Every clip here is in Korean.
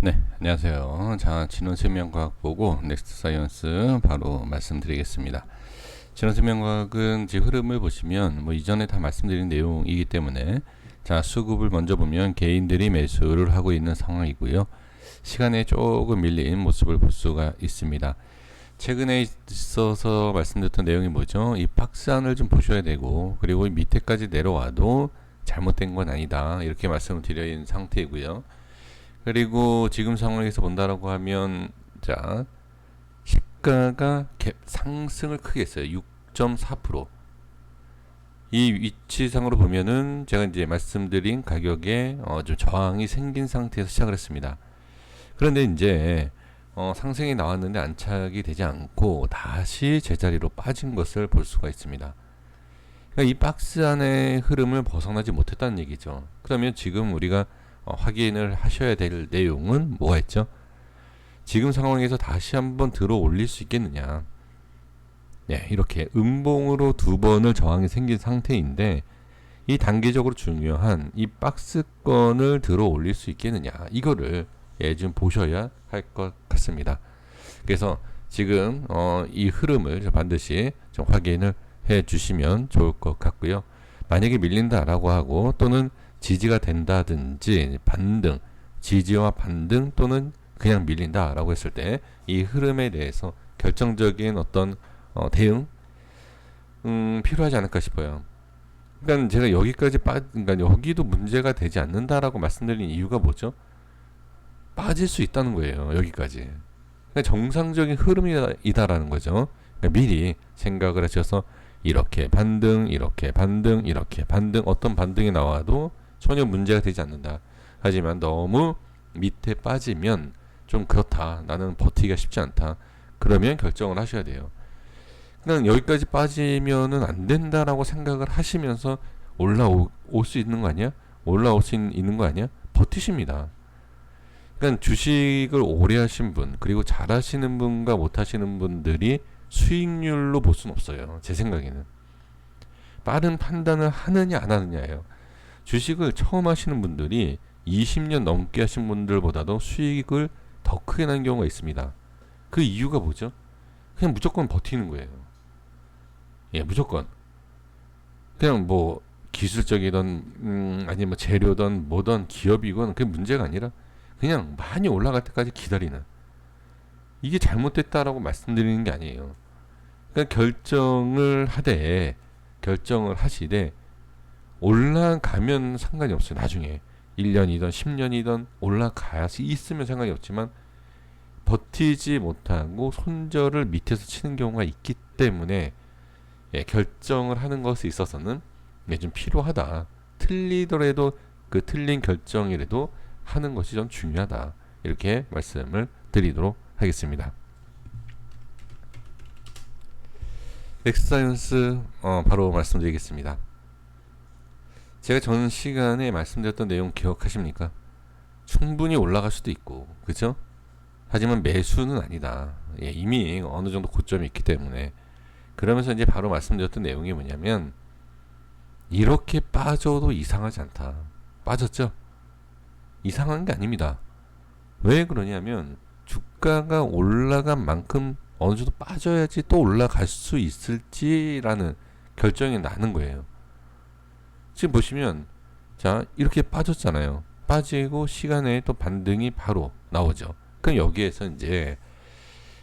네, 안녕하세요. 자, 진원생명과학 보고 넥스트 사이언스 바로 말씀드리겠습니다. 진원생명과학은 제 흐름을 보시면 뭐 이전에 다 말씀드린 내용이기 때문에 자, 수급을 먼저 보면 개인들이 매수를 하고 있는 상황이고요. 시간에 조금 밀린 모습을 볼 수가 있습니다. 최근에 있어서 말씀드렸던 내용이 뭐죠? 이 박스 안을 좀 보셔야 되고, 그리고 밑에까지 내려와도 잘못된 건 아니다, 이렇게 말씀을 드린 상태이고요. 그리고 지금 상황에서 본다라고 하면 자, 시가가 상승을 크게 했어요. 6.4%. 이 위치상으로 보면은 제가 이제 말씀드린 가격에 좀 저항이 생긴 상태에서 시작을 했습니다. 그런데 이제 상승이 나왔는데 안착이 되지 않고 다시 제자리로 빠진 것을 볼 수가 있습니다. 그러니까 이 박스 안의 흐름을 벗어나지 못했다는 얘기죠. 그러면 지금 우리가 확인을 하셔야 될 내용은 뭐가 있죠? 지금 상황에서 다시 한번 들어 올릴 수 있겠느냐. 네, 이렇게 음봉으로 두 번을 저항이 생긴 상태인데 이 단계적으로 중요한 이 박스권을 들어 올릴 수 있겠느냐, 이거를 좀 보셔야 할 것 같습니다. 그래서 지금 이 흐름을 반드시 좀 확인을 해 주시면 좋을 것 같고요. 만약에 밀린다라고 하고 또는 지지가 된다든지 반등, 지지와 반등 또는 그냥 밀린다라고 했을 때 이 흐름에 대해서 결정적인 어떤 대응 필요하지 않을까 싶어요. 그러니까 제가 여기까지 그러니까 여기도 문제가 되지 않는다라고 말씀드린 이유가 뭐죠? 빠질 수 있다는 거예요. 여기까지. 그러니까 정상적인 흐름이다라는 거죠. 그러니까 미리 생각을 하셔서 이렇게 반등, 이렇게 반등, 이렇게 반등, 어떤 반등이 나와도 전혀 문제가 되지 않는다. 하지만 너무 밑에 빠지면 좀 그렇다, 나는 버티기가 쉽지 않다, 그러면 결정을 하셔야 돼요. 그냥 여기까지 빠지면은 안 된다라고 생각을 하시면서 올라올 수 있는 거 아니야? 올라올 수 있는 거 아니야? 버티십니다. 그러니까 주식을 오래 하신 분, 그리고 잘 하시는 분과 못 하시는 분들이 수익률로 볼 수는 없어요. 제 생각에는. 빠른 판단을 하느냐 안 하느냐예요. 주식을 처음 하시는 분들이 20년 넘게 하신 분들보다도 수익을 더 크게 난 경우가 있습니다. 그 이유가 뭐죠? 그냥 무조건 버티는 거예요. 예, 무조건. 그냥 뭐 기술적이든 아니면 뭐 재료든 뭐든 기업이건 그게 문제가 아니라 그냥 많이 올라갈 때까지 기다리는, 이게 잘못됐다라고 말씀드리는 게 아니에요. 그러니까 결정을 하시되 올라가면 상관이 없어요. 나중에 1년이든 10년이든 올라가야 있으면 상관이 없지만 버티지 못하고 손절을 밑에서 치는 경우가 있기 때문에 결정을 하는 것에 있어서는 좀 필요하다. 틀리더라도 그 틀린 결정이라도 하는 것이 좀 중요하다. 이렇게 말씀을 드리도록 하겠습니다. 엑스사이언스 바로 말씀드리겠습니다. 제가 전 시간에 말씀드렸던 내용 기억하십니까? 충분히 올라갈 수도 있고, 그죠? 하지만 매수는 아니다. 예, 이미 어느 정도 고점이 있기 때문에. 그러면서 이제 바로 말씀드렸던 내용이 뭐냐면, 이렇게 빠져도 이상하지 않다. 빠졌죠? 이상한 게 아닙니다. 왜 그러냐면, 주가가 올라간 만큼 어느 정도 빠져야지 또 올라갈 수 있을지라는 결정이 나는 거예요. 지금 보시면 자, 이렇게 빠졌잖아요. 빠지고 시간에 또 반등이 바로 나오죠. 그럼 여기에서 이제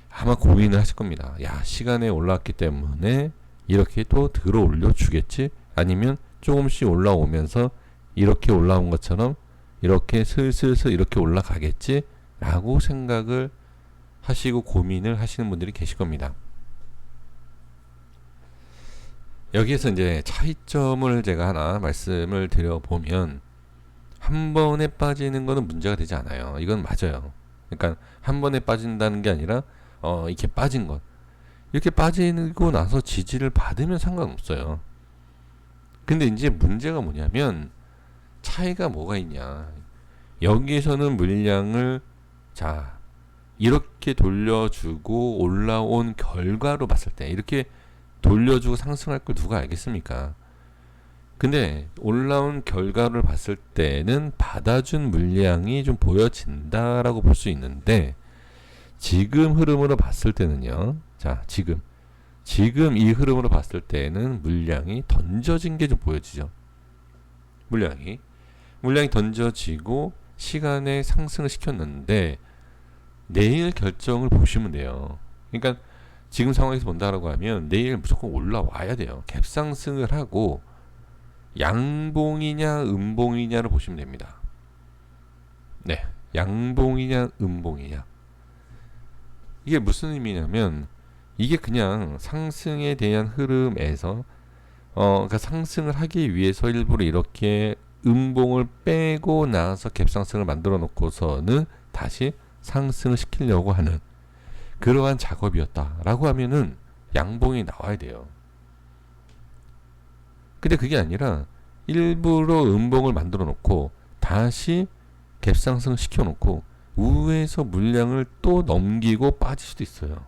아마 고민을 하실 겁니다. 야, 시간에 올라왔기 때문에 이렇게 또 들어 올려 주겠지? 아니면 조금씩 올라오면서 이렇게 올라온 것처럼 이렇게 슬슬슬 이렇게 올라가겠지? 라고 생각을 하시고 고민을 하시는 분들이 계실 겁니다. 여기에서 이제 차이점을 제가 하나 말씀을 드려보면, 한 번에 빠지는 거는 문제가 되지 않아요. 이건 맞아요. 그러니까 한 번에 빠진다는 게 아니라 이렇게 빠진 것, 이렇게 빠지고 나서 지지를 받으면 상관없어요. 근데 이제 문제가 뭐냐면 차이가 뭐가 있냐. 여기에서는 물량을 자, 이렇게 돌려주고 올라온 결과로 봤을 때 이렇게 돌려주고 상승할 걸 누가 알겠습니까? 근데 올라온 결과를 봤을 때는 받아준 물량이 좀 보여진다라고 볼 수 있는데, 지금 흐름으로 봤을 때는요. 자, 지금 이 흐름으로 봤을 때는 물량이 던져진 게 좀 보여지죠. 물량이 던져지고 시간에 상승을 시켰는데 내일 결정을 보시면 돼요. 그러니까 지금 상황에서 본다라고 하면 내일 무조건 올라와야 돼요. 갭상승을 하고 양봉이냐 음봉이냐를 보시면 됩니다. 네, 양봉이냐 음봉이냐. 이게 무슨 의미냐면 이게 그냥 상승에 대한 흐름에서 그러니까 상승을 하기 위해서 일부러 이렇게 음봉을 빼고 나서 갭상승을 만들어 놓고서는 다시 상승을 시키려고 하는 그러한 작업이었다라고 하면은 양봉이 나와야 돼요. 근데 그게 아니라 일부러 음봉을 만들어 놓고 다시 갭상승 시켜 놓고 우에서 물량을 또 넘기고 빠질 수도 있어요.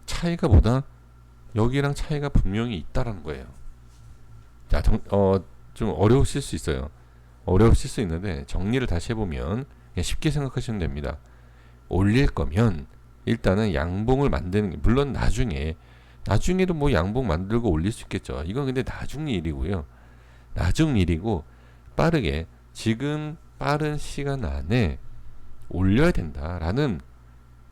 차이가 뭐다? 여기랑 차이가 분명히 있다라는 거예요. 자, 좀 어려우실 수 있어요. 어려우실 수 있는데 정리를 다시 해보면 그냥 쉽게 생각하시면 됩니다. 올릴 거면 일단은 양봉을 만드는 게, 물론 나중에도 뭐 양봉 만들고 올릴 수 있겠죠. 이건 근데 나중 일이고요. 나중 일이고 빠르게 지금 빠른 시간 안에 올려야 된다라는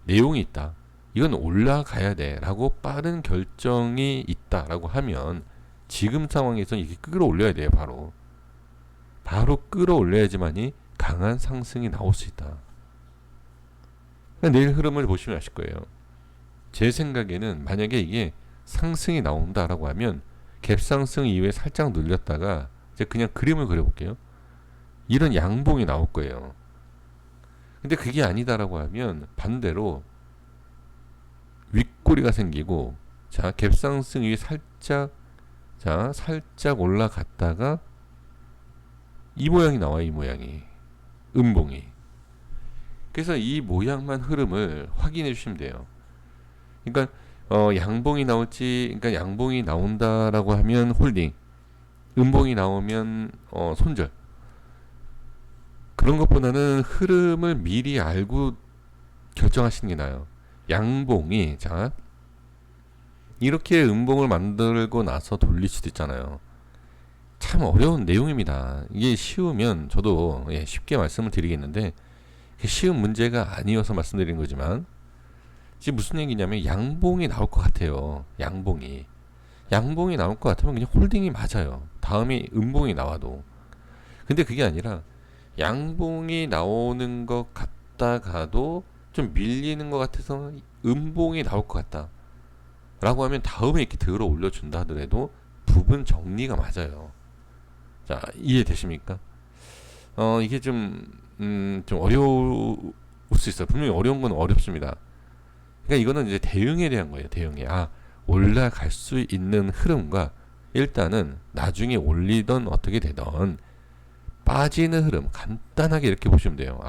내용이 있다. 이건 올라가야 돼 라고 빠른 결정이 있다라고 하면 지금 상황에서 이게 끌어올려야 돼요. 바로 끌어올려야지만이 강한 상승이 나올 수 있다. 내일 흐름을 보시면 아실 거예요. 제 생각에는 만약에 이게 상승이 나온다라고 하면 갭상승 이후에 살짝 눌렸다가 이제 그냥 그림을 그려볼게요. 이런 양봉이 나올 거예요. 근데 그게 아니다라고 하면 반대로 윗꼬리가 생기고, 자, 갭상승 위에 살짝 올라갔다가 이 모양이 나와요. 이 모양이 음봉이. 그래서 이 모양만 흐름을 확인해 주시면 돼요. 그러니까 양봉이 나올지, 그러니까 양봉이 나온다라고 하면 홀딩, 음봉이 나오면 손절. 그런 것보다는 흐름을 미리 알고 결정하시는 게 나아요. 양봉이, 자, 이렇게 음봉을 만들고 나서 돌릴 수도 있잖아요. 참 어려운 내용입니다. 이게 쉬우면 저도 쉽게 말씀을 드리겠는데 쉬운 문제가 아니어서 말씀드린 거지만, 지금 무슨 얘기냐면 양봉이 나올 것 같아요. 양봉이 나올 것 같으면 그냥 홀딩이 맞아요. 다음에 음봉이 나와도. 근데 그게 아니라 양봉이 나오는 것 같다가도 좀 밀리는 것 같아서 음봉이 나올 것 같다 라고 하면 다음에 이렇게 들어 올려준다 하더라도 부분 정리가 맞아요. 자, 이해되십니까? 이게 좀 어려울 수 있어요. 분명히 어려운 건 어렵습니다. 그러니까 이거는 이제 대응에 대한 거예요. 대응에. 올라갈 수 있는 흐름과 일단은 나중에 올리던 어떻게 되던 빠지는 흐름, 간단하게 이렇게 보시면 돼요.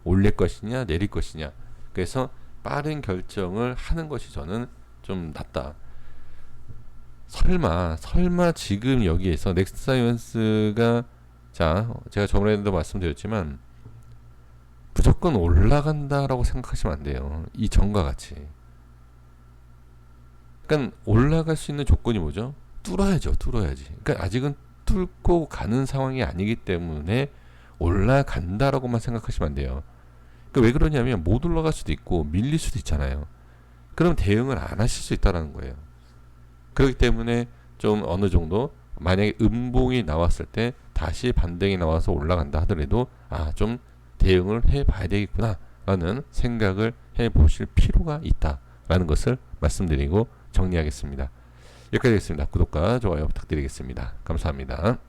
올릴 것이냐 내릴 것이냐. 그래서 빠른 결정을 하는 것이 저는 좀 낫다. 설마 지금 여기에서 넥스트사이언스가, 자, 제가 저번에도 말씀드렸지만 무조건 올라간다라고 생각하시면 안 돼요. 이 전과 같이. 그러니까 올라갈 수 있는 조건이 뭐죠? 뚫어야지. 그러니까 아직은 뚫고 가는 상황이 아니기 때문에 올라간다라고만 생각하시면 안 돼요. 그러니까 왜 그러냐면 못 올라갈 수도 있고 밀릴 수도 있잖아요. 그럼 대응을 안 하실 수 있다라는 거예요. 그렇기 때문에 좀 어느 정도, 만약에 음봉이 나왔을 때 다시 반등이 나와서 올라간다 하더라도 좀 대응을 해봐야 되겠구나 라는 생각을 해보실 필요가 있다 라는 것을 말씀드리고 정리하겠습니다. 여기까지 하겠습니다. 구독과 좋아요 부탁드리겠습니다. 감사합니다.